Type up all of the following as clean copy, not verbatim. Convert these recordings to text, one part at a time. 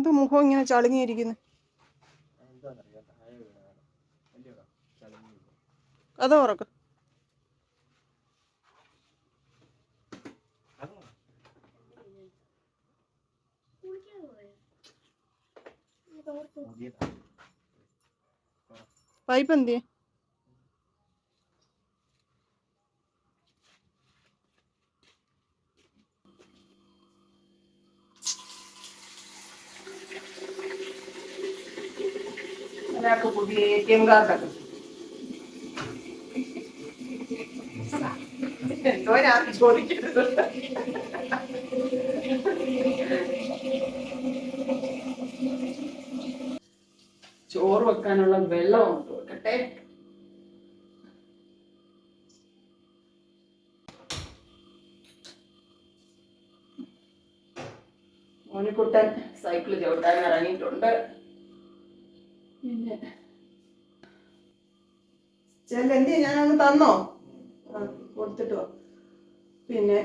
എന്താ മുഖം ഇങ്ങനെ ചളുങ്ങിയിരിക്കുന്നു? കഥ തുറക്ക്. പൈപ്പ് എന്തിയെ? ഒരാൾക്ക് പുതിയ ATM കാർഡൊക്കെ എന്തോ ഞാൻ ചോദിക്കരുത്. ചോറ് വെക്കാനുള്ള വെള്ളം കൊണ്ട് വെക്കട്ടെ. മോനിക്കുട്ടൻ സൈക്കിള് ചവിട്ടാൻ ഇറങ്ങിയിട്ടുണ്ട്. പിന്നെ എന്തി ഞാനൊന്ന് തന്നോ? കൊടുത്തിട്ട് വാ. പിന്നെ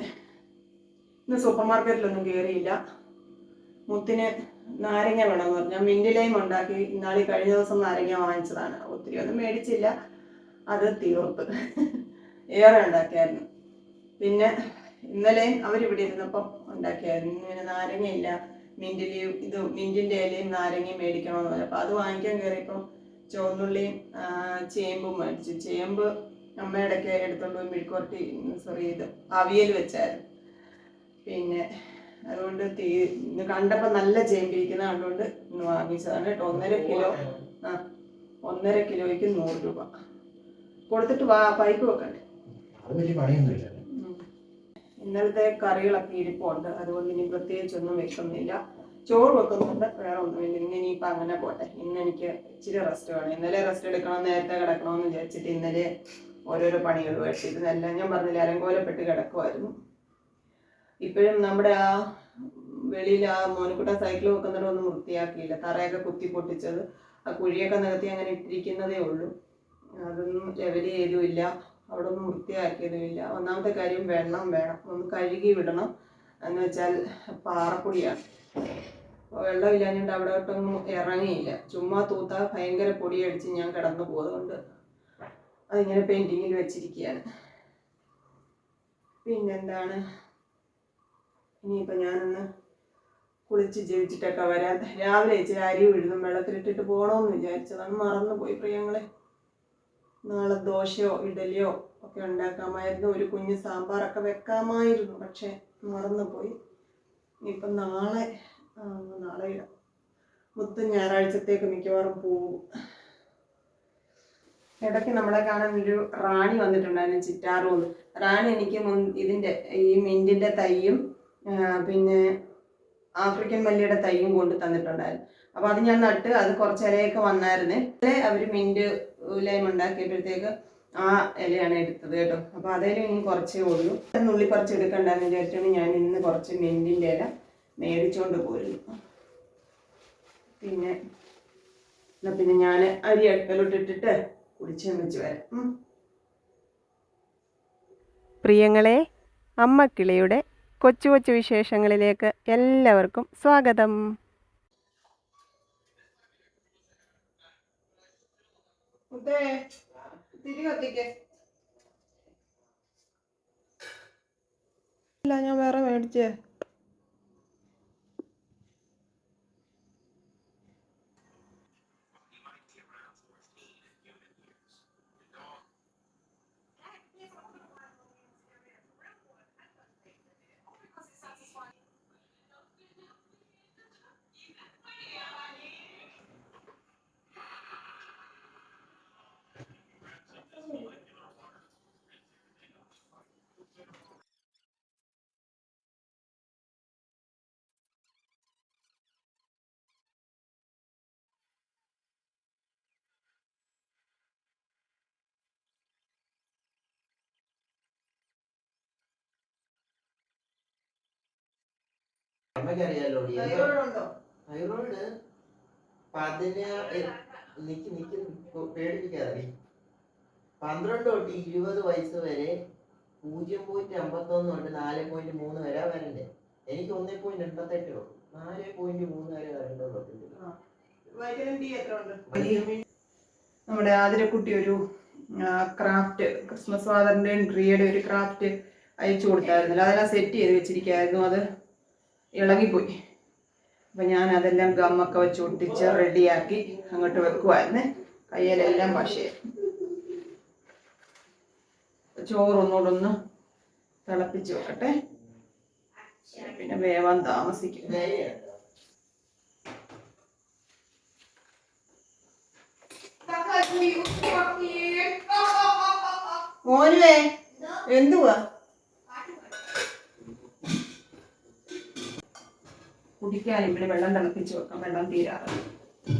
ഇന്ന് സൂപ്പർ മാർക്കറ്റിലൊന്നും കയറിയില്ല. മുത്തിന് നാരങ്ങ വേണമെന്ന് പറഞ്ഞാൽ മിന്റ് ലൈം ഉണ്ടാക്കി ഇന്നാളി കഴിഞ്ഞ ദിവസം നാരങ്ങ വാങ്ങിച്ചതാണ്. ഒത്തിരി ഒന്നും മേടിച്ചില്ല, അത് തീർത്ത്. ഏറെ ഉണ്ടാക്കിയായിരുന്നു. പിന്നെ ഇന്നലെയും അവരിവിടെ ഇരുന്നപ്പം ഉണ്ടാക്കിയായിരുന്നു. ഇങ്ങനെ നാരങ്ങയില്ല, മിന്റിന്റെ ഇലയും നാരങ്ങയും മേടിക്കണമെന്ന് പറഞ്ഞു. അപ്പം അത് വാങ്ങിക്കാൻ കയറിയപ്പം ചുവന്നുള്ളിയും ചേമ്പും മേടിച്ചു. ചേമ്പ് അമ്മയുടെയൊക്കെ എടുത്തോണ്ട് പോയി മെഴുക്കുവരട്ടി ഇത് അവിയൽ വെച്ചായിരുന്നു. പിന്നെ അതുകൊണ്ട് ഇന്ന് കണ്ടപ്പോൾ നല്ല ചേമ്പിരിക്കുന്ന കണ്ടുകൊണ്ട് ഇന്ന് വാങ്ങിച്ചതാണ് കേട്ടോ. 1.5 കിലോയ്ക്ക് 100 രൂപ കൊടുത്തിട്ട് പൈപ്പ് വെക്കണ്ടേ. ഇന്നലത്തെ കറികളൊക്കെ ഇരിപ്പുണ്ട്, അതുകൊണ്ട് ഇനി പ്രത്യേകിച്ചൊന്നും വെക്കുന്നില്ല. ചോറ് വെക്കുന്നുണ്ട്, വേറെ ഒന്നുമില്ല. ഇനിയിപ്പോൾ അങ്ങനെ പോട്ടെ. ഇന്ന് എനിക്ക് ഇച്ചിരി റെസ്റ്റ് വേണം. ഇന്നലെ റെസ്റ്റ് എടുക്കണം, നേരത്തെ കിടക്കണമെന്ന് വിചാരിച്ചിട്ട് ഇന്നലെ ഓരോരോ പണികളുമായിട്ട് ഇതെല്ലാം ഞാൻ പറഞ്ഞില്ല, അലങ്കോലപ്പെട്ട് കിടക്കുമായിരുന്നു. ഇപ്പോഴും നമ്മുടെ ആ വെളിയിൽ ആ മോനിക്കുട്ട സൈക്കിൾ വെക്കുന്നിടം ഒന്നും വൃത്തിയാക്കിയില്ല. തറയൊക്കെ കുത്തി പൊട്ടിച്ചത്, ആ കുഴിയൊക്കെ നികത്തി അങ്ങനെ ഇട്ടിരിക്കുന്നതേ ഉള്ളൂ. അതൊന്നും ലെവൽ ചെയ്തുമില്ല, അവിടെ ഒന്നും വൃത്തിയാക്കിയതുമില്ല. ഒന്നാമത്തെ കാര്യം വെള്ളം വേണം, ഒന്ന് കഴുകി വിടണം. എന്ന് വെച്ചാൽ പാറപ്പൊടിയാണ്, വെള്ളമില്ലാഞ്ഞിട്ട് അവിടെ ഒട്ടൊന്നും ഇറങ്ങിയില്ല. ചുമ്മാ തൂത്താ ഭയങ്കര പൊടിയടിച്ച് ഞാൻ കിടന്നു പോകുന്നുണ്ട്. അതിങ്ങനെ പെയിന്റിങ്ങിൽ വെച്ചിരിക്കുകയാണ്. പിന്നെന്താണ്, ഇനിയിപ്പോൾ ഞാനൊന്ന് കുളിച്ച് ജപിച്ചിട്ടൊക്കെ വരാം. രാവിലെ ഇച്ചിരി അരി ഉഴുന്നും വെള്ളത്തിലിട്ടിട്ട് പോകണമെന്ന് വിചാരിച്ചതാണ്, മറന്നുപോയി പ്രിയങ്ങളെ. നാളെ ദോശയോ ഇഡലിയോ ഒക്കെ ഉണ്ടാക്കാമായിരുന്നു, ഒരു കുഞ്ഞ് സാമ്പാറൊക്കെ വെക്കാമായിരുന്നു, പക്ഷെ മറന്നുപോയി. ഇനിയിപ്പം നാളെ ഇടാം. മുത്ത് ഞായറാഴ്ചത്തേക്ക് മിക്കവാറും പോവും. ഇടയ്ക്ക് നമ്മളെ കാണാൻ ഒരു റാണി വന്നിട്ടുണ്ടായിരുന്നു, ചിറ്റാറൂന്ന്. റാണി എനിക്ക് ഇതിൻ്റെ ഈ മിന്റിൻ്റെ തൈയും പിന്നെ ആഫ്രിക്കൻ മല്ലിയുടെ തൈയും കൊണ്ട് തന്നിട്ടുണ്ടായിരുന്നു. അപ്പോൾ അത് ഞാൻ നട്ട്, അത് കുറച്ച് ഇലയൊക്കെ വന്നായിരുന്നേ. അവർ മിന്റ് ലൈം ഉണ്ടാക്കിയപ്പോഴത്തേക്ക് ആ ഇലയാണ് എടുത്തത് കേട്ടോ. അപ്പോൾ അതേലും ഇനി കുറച്ചേ ഉള്ളൂ. നുള്ളി പറിച്ച് എടുക്കണ്ടെന്ന് വിചാരിച്ചാണ് ഞാൻ ഇന്ന് കുറച്ച് മിന്റിൻ്റെ ഇല മേടിച്ചുകൊണ്ട് പോരുന്നു. പിന്നെ ഞാൻ അരി അടുപ്പിലോട്ടിട്ടിട്ട് കുടിച്ച് വെച്ച് വരാം. പ്രിയങ്ങളെ, അമ്മക്കിളിയുടെ കൊച്ചു കൊച്ചു വിശേഷങ്ങളിലേക്ക് എല്ലാവർക്കും സ്വാഗതം. ഞാൻ വേറെ മേടിച്ചേ. അറിയാലോ തൈറോയിഡ് 12 തൊട്ട് 20 വയസ്സ് വരെ 0.51 തൊട്ട് 4.3 വരെ വരണ്ടേ. എനിക്ക് 1.88 ഉള്ളൂ. 4.3 വരെ കറണ്ട് വന്നിട്ടുണ്ട്. വൈറ്റമിൻ ഡി എത്ര ഉണ്ട്? നമ്മുടെ ആതിരക്കുട്ടി ഒരു ക്രാഫ്റ്റ് ക്രിസ്മസ് ഫാദറിന്റെയും ട്രീയുടെ ഒരു ക്രാഫ്റ്റ് അയച്ചു കൊടുത്തായിരുന്നല്ലോ, അതെല്ലാം സെറ്റ് ചെയ്ത് വെച്ചിരിക്കുകയായിരുന്നു. അത് ഇളകിപ്പോയി. അപ്പം ഞാൻ അതെല്ലാം ഗമ്മൊക്കെ വെച്ച് ഒട്ടിച്ച് റെഡിയാക്കി അങ്ങോട്ട് വെക്കുമായിരുന്നേ. കയ്യിലെല്ലാം പക്ഷേ ചോറൊന്നുകൂടൊന്ന് തിളപ്പിച്ച് വെക്കട്ടെ, പിന്നെ വേവാൻ താമസിക്കും. മോനുവേ എന്തുവാ കുടിക്കാൻ ഇവിടെ വെള്ളം തിളപ്പിച്ച് വെക്കാം, വെള്ളം തീരാറ്.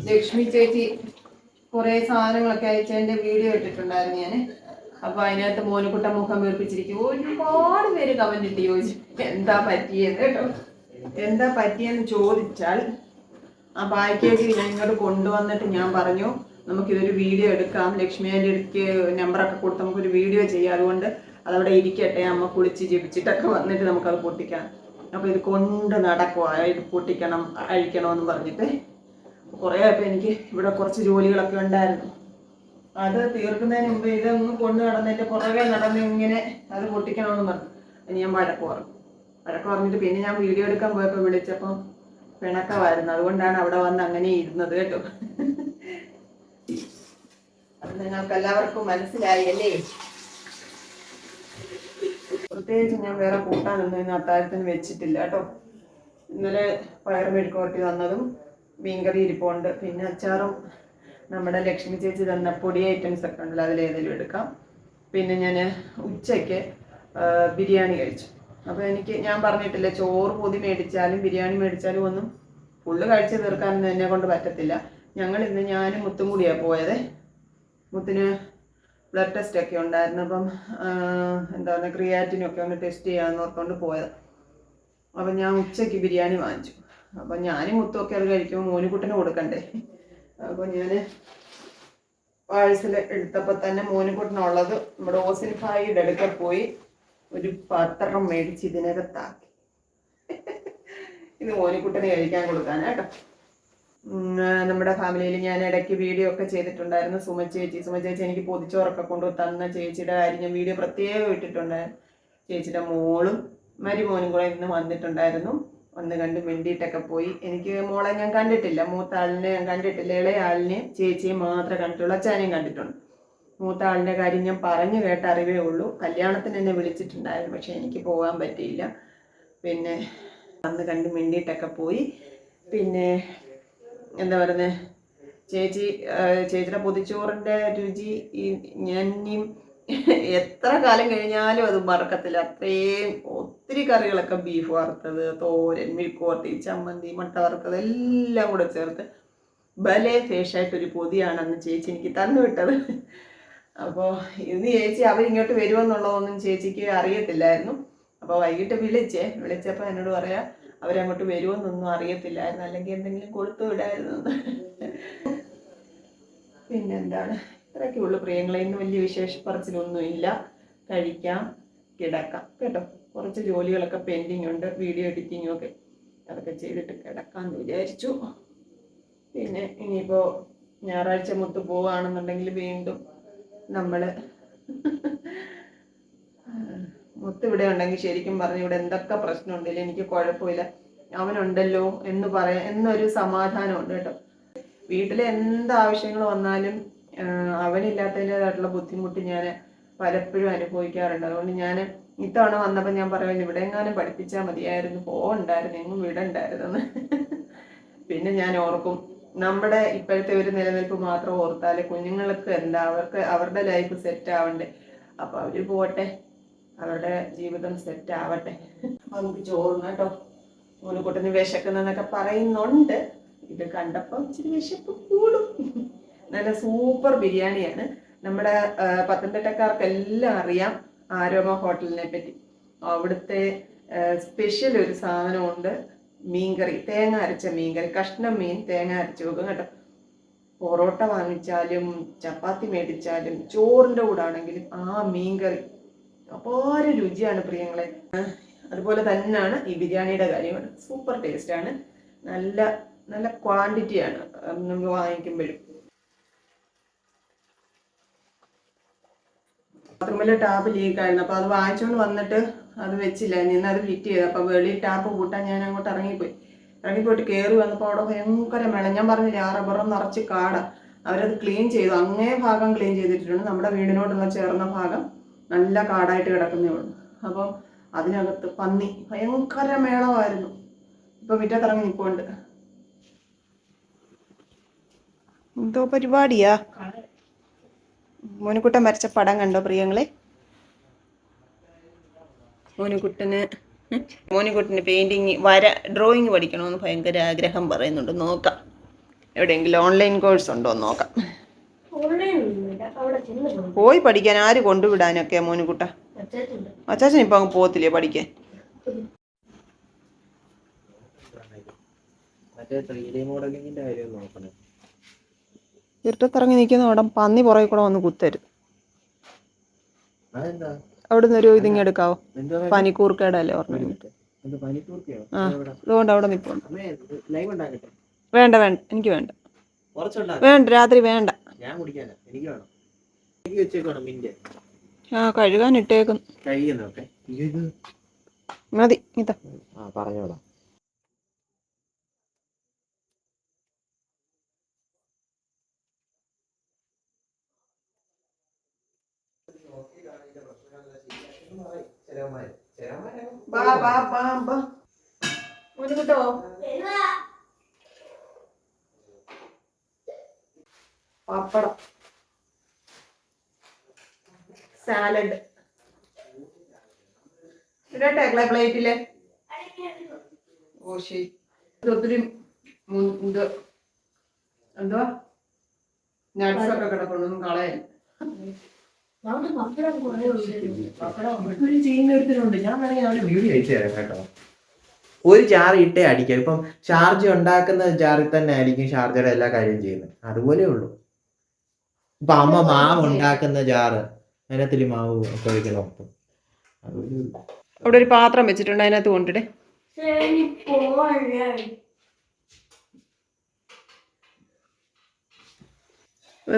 ലക്ഷ്മി ചേച്ചി കുറെ സാധനങ്ങളൊക്കെ അയച്ചതിന്റെ വീഡിയോ ഇട്ടിട്ടുണ്ടായിരുന്നു ഞാൻ. അപ്പൊ അതിനകത്ത് മോനുകുട്ട മുഖം വീർപ്പിച്ചിരിക്കും. ഒരുപാട് പേര് കമന്റ് ഇട്ട് ചോദിച്ചു എന്താ പറ്റിയത് കേട്ടോ. എന്താ പറ്റിയെന്ന് ചോദിച്ചാൽ ആ പാക്കേജ് ഞാൻ ഇങ്ങോട്ട് കൊണ്ടുവന്നിട്ട് ഞാൻ പറഞ്ഞു നമുക്കിതൊരു വീഡിയോ എടുക്കാം, ലക്ഷ്മിയുടെ അടുക്ക് നമ്പറൊക്കെ കൊടുത്ത് നമുക്കൊരു വീഡിയോ ചെയ്യാം, അതുകൊണ്ട് അതവിടെ ഇരിക്കട്ടെ, അമ്മ കുളിച്ച് ജപിച്ചിട്ടൊക്കെ വന്നിട്ട് നമുക്കത് പൊട്ടിക്കാം. അപ്പോൾ ഇത് കൊണ്ട് നടക്കുക, ഇത് പൊട്ടിക്കണം അഴിക്കണമെന്ന് പറഞ്ഞിട്ട് കുറേ ആയപ്പോൾ എനിക്ക് ഇവിടെ കുറച്ച് ജോലികളൊക്കെ ഉണ്ടായിരുന്നു. അത് തീർക്കുന്നതിന് മുമ്പ് ഇതൊന്നും കൊണ്ട് നടന്നതിൻ്റെ പുറകെ നടന്ന് ഇങ്ങനെ അത് പൊട്ടിക്കണമെന്ന് പറഞ്ഞു. അത് ഞാൻ വഴക്ക് പറഞ്ഞിട്ട് പിന്നെ ഞാൻ വീഡിയോ എടുക്കാൻ പോയപ്പോൾ വിളിച്ചപ്പം പിണക്കമായിരുന്നു. അതുകൊണ്ടാണ് അവിടെ വന്ന് അങ്ങനെ ഇരുന്നത് കേട്ടോ. അത് നിങ്ങൾക്ക് എല്ലാവർക്കും മനസ്സിലായി അല്ലേ? പ്രത്യേകിച്ച് ഞാൻ വേറെ കൂട്ടാനൊന്നും ഇന്ന് അത്താഴത്തിന് വെച്ചിട്ടില്ല കേട്ടോ. ഇന്നലെ പയർ മെഴുക്കുവരട്ടി തന്നതും മീൻകറി ഇരിപ്പുണ്ട്, പിന്നെ അച്ചാറും നമ്മുടെ ലക്ഷ്മി ചേച്ചി തന്ന പൊടി ഐറ്റംസ് ഒക്കെ ഉണ്ടല്ലോ, അതിലേതെങ്കിലും എടുക്കാം. പിന്നെ ഞാൻ ഉച്ചയ്ക്ക് ബിരിയാണി കഴിച്ചു. അപ്പോൾ ഞാൻ പറഞ്ഞിട്ടില്ല, ചോറ് പൊതി മേടിച്ചാലും ബിരിയാണി മേടിച്ചാലും ഒന്നും ഫുള്ള് കഴിച്ച് തീർക്കാനൊന്നും എന്നെ കൊണ്ട് പറ്റത്തില്ല. ഞങ്ങളിന്ന് ഞാനും മുത്തും കൂടിയാണ് പോയത്. മുത്തിന് ബ്ലഡ് ടെസ്റ്റ് ഒക്കെ ഉണ്ടായിരുന്നു. അപ്പം എന്താ പറയുക, ക്രിയാറ്റിനൊക്കെ ഒന്ന് ടെസ്റ്റ് ചെയ്യാമെന്ന് ഓർത്തുകൊണ്ട് പോയത്. അപ്പം ഞാൻ ഉച്ചയ്ക്ക് ബിരിയാണി വാങ്ങിച്ചു. അപ്പം ഞാനും മുത്തുമൊക്കെ അത് കഴിക്കുമ്പോൾ മോനുകുട്ടന് കൊടുക്കണ്ടേ. അപ്പോൾ ഞാൻ പാഴ്സൽ എടുത്തപ്പോൾ തന്നെ മോനുകുട്ടനുള്ളത് നമ്മുടെ ഓസിൻഫായിയുടെ അടുക്കൽ പോയി ഒരു പാത്രം മേടിച്ച് ഇതിനകത്താക്കി. ഇത് മോനുകുട്ടന് കഴിക്കാൻ കൊടുക്കാനാട്ടോ. നമ്മുടെ ഫാമിലിയിൽ ഞാൻ ഇടയ്ക്ക് വീഡിയോ ഒക്കെ ചെയ്തിട്ടുണ്ടായിരുന്നു. സുമ ചേച്ചി എനിക്ക് പൊതിച്ചോറൊക്കെ കൊണ്ടു തന്ന ചേച്ചിയുടെ കാര്യം ഞാൻ വീഡിയോ പ്രത്യേകം ഇട്ടിട്ടുണ്ടായിരുന്നു. ചേച്ചിയുടെ മോളും മരുമോനും കൂടെ ഇന്ന് വന്നിട്ടുണ്ടായിരുന്നു. വന്ന് കണ്ട് മിണ്ടിയിട്ടൊക്കെ പോയി. എനിക്ക് മോളെ ഞാൻ കണ്ടിട്ടില്ല, മൂത്ത ആളിനെ ഞാൻ കണ്ടിട്ടില്ല. ഇളയ ആളിനെ ചേച്ചിയെ മാത്രമേ കണ്ടിട്ടുള്ളൂ, അച്ഛനെയും കണ്ടിട്ടുണ്ട്. മൂത്ത ആളിൻ്റെ കാര്യം ഞാൻ പറഞ്ഞു കേട്ട അറിവേ ഉള്ളൂ. കല്യാണത്തിന് എന്നെ വിളിച്ചിട്ടുണ്ടായിരുന്നു, പക്ഷെ എനിക്ക് പോകാൻ പറ്റിയില്ല. പിന്നെ വന്ന് കണ്ട് മിണ്ടിയിട്ടൊക്കെ പോയി. പിന്നെ എന്താ പറയുന്നത്, ചേച്ചിയുടെ പൊതിച്ചോറിൻ്റെ രുചി ഞാൻ എത്ര കാലം കഴിഞ്ഞാലും അത് മറക്കത്തില്ല. അത്രയും ഒത്തിരി കറികളൊക്കെ, ബീഫ് വറുത്തത്, തോരൻ, മെഴുക്കുവരട്ടി, ചമ്മന്തി, മുട്ട വറുത്തത് എല്ലാം കൂടെ ചേർത്ത് ഭലേ ഫേഷായിട്ടൊരു പൊതിയാണ് അന്ന് ചേച്ചി എനിക്ക് തന്നു വിട്ടത്. അപ്പോൾ ഇന്ന് ചേച്ചി അവരിങ്ങോട്ട് വരുമെന്നുള്ളതൊന്നും ചേച്ചിക്ക് അറിയത്തില്ലായിരുന്നു. അപ്പോൾ വൈകിട്ട് വിളിച്ചപ്പോൾ എന്നോട് പറയാം അവരങ്ങോട്ട് വരുമെന്നൊന്നും അറിയത്തില്ലായിരുന്നു, അല്ലെങ്കിൽ എന്തെങ്കിലും കൊടുത്തു വിടായിരുന്നു. പിന്നെന്താണ്, ഇത്രയൊക്കെ ഉള്ളു പ്രിയങ്ങളെ. ഇന്ന് വലിയ വിശേഷ പറച്ചിലൊന്നും ഇല്ല. കഴിക്കാം, കിടക്കാം കേട്ടോ. കുറച്ച് ജോലികളൊക്കെ പെൻഡിങ് ഉണ്ട്, വീഡിയോ എഡിറ്റിങ്ങും ഒക്കെ, അതൊക്കെ ചെയ്തിട്ട് കിടക്കാമെന്ന് വിചാരിച്ചു. പിന്നെ ഇനിയിപ്പോൾ ഞായറാഴ്ച മുത്ത് പോവുകയാണെന്നുണ്ടെങ്കിൽ വീണ്ടും നമ്മൾ മുത്ത് ഇവിടെ ഉണ്ടെങ്കിൽ ശരിക്കും പറഞ്ഞു ഇവിടെ എന്തൊക്കെ പ്രശ്നമുണ്ടല്ലോ എനിക്ക് കുഴപ്പമില്ല, അവനുണ്ടല്ലോ എന്നൊരു സമാധാനമുണ്ട് കേട്ടോ. വീട്ടിലെ എന്താവശ്യങ്ങൾ വന്നാലും അവനില്ലാത്തതിൻ്റെതായിട്ടുള്ള ബുദ്ധിമുട്ട് ഞാൻ പലപ്പോഴും അനുഭവിക്കാറുണ്ട്. അതുകൊണ്ട് ഞാൻ ഇത്തവണ വന്നപ്പോൾ ഞാൻ പറയുന്നത് ഇവിടെ എങ്ങാനും പഠിപ്പിച്ചാൽ മതിയായിരുന്നു, പോകണ്ടായിരുന്നു, എങ്ങും വിടണ്ടായിരുന്നു. പിന്നെ ഞാൻ ഓർക്കും നമ്മുടെ ഇപ്പോഴത്തെ ഒരു നിലനിൽപ്പ് മാത്രം ഓർത്താൽ കുഞ്ഞുങ്ങൾക്ക് എന്താ, അവരുടെ ലൈഫ് സെറ്റ് ആവണ്ടേ. അപ്പോൾ അവർ പോട്ടെ, അവരുടെ ജീവിതം സെറ്റ് ആവട്ടെ. നമുക്ക് ചോറുന്ന കേട്ടോ. മോനുകുട്ടന് വിശക്കുന്നൊക്കെ പറയുന്നുണ്ട്. ഇത് കണ്ടപ്പോൾ ഇച്ചിരി വിശപ്പ് കൂടും. നല്ല സൂപ്പർ ബിരിയാണിയാണ്. നമ്മുടെ പത്തനംതിട്ടക്കാർക്കെല്ലാം അറിയാം ആരോമ ഹോട്ടലിനെ പറ്റി. അവിടുത്തെ സ്പെഷ്യൽ ഒരു സാധനമുണ്ട്, മീൻകറി, തേങ്ങ അരച്ച മീൻകറി, കഷ്ണം മീൻ തേങ്ങ അരച്ച് വെക്കും കേട്ടോ. പൊറോട്ട വാങ്ങിച്ചാലും ചപ്പാത്തി മേടിച്ചാലും ചോറിൻ്റെ കൂടെ ആണെങ്കിലും ആ മീൻകറി അപാര രുചിയാണ് പ്രിയങ്ങളെ. അതുപോലെ തന്നെയാണ് ഈ ബിരിയാണിയുടെ കാര്യമാണ്, സൂപ്പർ ടേസ്റ്റാണ്. നല്ല നല്ല ക്വാണ്ടിറ്റിയാണ് നമ്മൾ വാങ്ങിക്കുമ്പോഴും. ബാത്റൂമിലെ ടാപ്പ് ലീക്കായിരുന്നു. അപ്പോൾ അത് വാങ്ങിച്ചുകൊണ്ട് വന്നിട്ട് അത് വെച്ചില്ല, നിന്ന് അത് ഫിറ്റ് ചെയ്തു. അപ്പോൾ വെളിയിൽ ടാപ്പ് കൂട്ടാൻ ഞാൻ അങ്ങോട്ട് ഇറങ്ങിപ്പോയിട്ട് കയറി വന്നപ്പോൾ അവിടെ ഭയങ്കര മേളം. ഞാൻ പറഞ്ഞില്ലേ ആ റബ്ബറും നിറച്ച് കാട. അവരത് ക്ലീൻ ചെയ്തു, അങ്ങേ ഭാഗം ക്ലീൻ ചെയ്തിട്ടുണ്ട്. നമ്മുടെ വീടിനോടുള്ള ചേർന്ന ഭാഗം നല്ല കാടായിട്ട് കിടക്കുന്നേ ഉള്ളൂ. അപ്പം അതിനകത്ത് പന്നി ഭയങ്കര മേളമായിരുന്നു. ഇപ്പം മുറ്റത്തിറങ്ങി നിൽപ്പുണ്ട്. എന്തോ പരിപാടിയാ? മോനുകുട്ടൻ വരച്ച പടം കണ്ടോ പ്രിയങ്ങളെ? മോനുകുട്ടന് പെയിൻറ്റിങ് ഡ്രോയിങ് പഠിക്കണമെന്ന് ഭയങ്കര ആഗ്രഹം പറയുന്നുണ്ട്. നോക്കാം, എവിടെയെങ്കിലും ഓൺലൈൻ കോഴ്സ് ഉണ്ടോ എന്ന് നോക്കാം. പോയി പഠിക്കാൻ ആര് കൊണ്ടുവിടാനൊക്കെ മോനുകുട്ട? അച്ചാച്ചൻ ഇപ്പം അങ്ങ് പോകത്തില്ലേ പഠിക്കാൻ? ഇരുട്ടത്തിറങ്ങി നിൽക്കുന്ന അവിടെ പന്നി പുറകെ കൂടെ വന്ന് കുത്തരുത്. അവിടുന്ന് ഒരു ഇതിങ്ങി എടുക്കാവോ? പനിക്കൂർക്കയുടെ അല്ലേ ഓർമ്മ? ആ, അതുകൊണ്ട് അവിടെ നിൽപ്പുണ്ട്. വേണ്ട വേണ്ട, എനിക്ക് വേണ്ട. വേണ്ട, രാത്രി വേണ്ട. ആ, കഴുകാൻ ഇട്ടേക്കുന്നു. മതി ഇതാ. പറഞ്ഞോളാം. പപ്പടം, സാലഡ് ഇടട്ടെ പ്ലേറ്റില്. ഓ ശരി. ഒത്തിരി ഇത് എന്തുവാ നട്സൊക്കെ കിടക്കൊണ്ടൊന്നും കളയാൻ. ഒരു ജാർ ഇട്ടേ അടിക്കാം. ഇപ്പം ഷാർജ ഉണ്ടാക്കുന്ന ജാറിൽ തന്നെ ആയിരിക്കും ഷാർജയുടെ എല്ലാ കാര്യം ചെയ്യുന്നത്. അതുപോലെ ഉള്ളൂ. ഇപ്പൊ അമ്മ മാവ് ഉണ്ടാക്കുന്ന ജാറ്, അതിനകത്തിൽ മാവ് ഒഴിക്കണം. അവിടെ ഒരു പാത്രം വെച്ചിട്ടുണ്ട്, അതിനകത്ത് കൊണ്ടിടേ.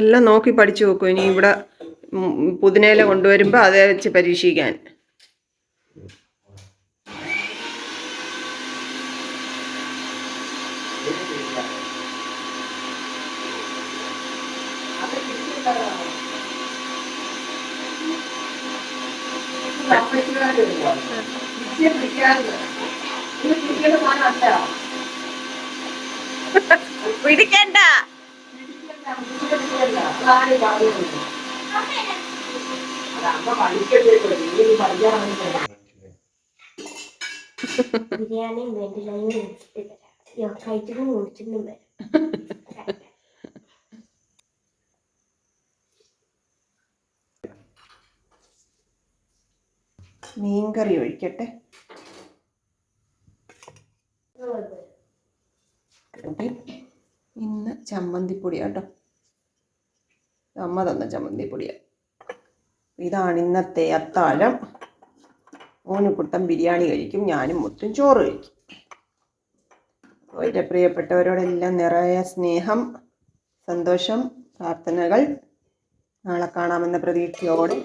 എല്ലാം നോക്കി പഠിച്ചു നോക്കും. ഇനി ഇവിടെ പുതിനയില കൊണ്ടുവരുമ്പോൾ അതേ വെച്ച് പരീക്ഷിക്കാൻ. പിടിക്കണ്ട. ബിരിയാണി കഴിച്ചിട്ടും കുടിച്ചിട്ടും വരാം. മീൻകറി ഒഴിക്കട്ടെ. ഇന്ന് ചമ്മന്തിപ്പൊടിയാ കേട്ടോ, അമ്മ തന്ന ചമ്മന്തിപ്പൊടിയാ. ഇതാണ് ഇന്നത്തെ അത്താഴം. മോനുകുട്ടൻ ബിരിയാണി കഴിക്കും, ഞാനും മുത്തും ചോറ് കഴിക്കും. എൻ്റെ പ്രിയപ്പെട്ടവരോടെല്ലാം നിറയെ സ്നേഹം, സന്തോഷം, പ്രാർത്ഥനകൾ. നാളെ കാണാമെന്ന പ്രതീക്ഷയോടെ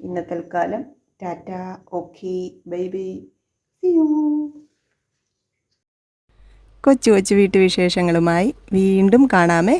ഇന്നത്തെ കാലം tata. Okay, bye bye, see you. കൊച്ചു കൊച്ചു വീട്ടുവിശേഷങ്ങളുമായി വീണ്ടും കാണാമേ.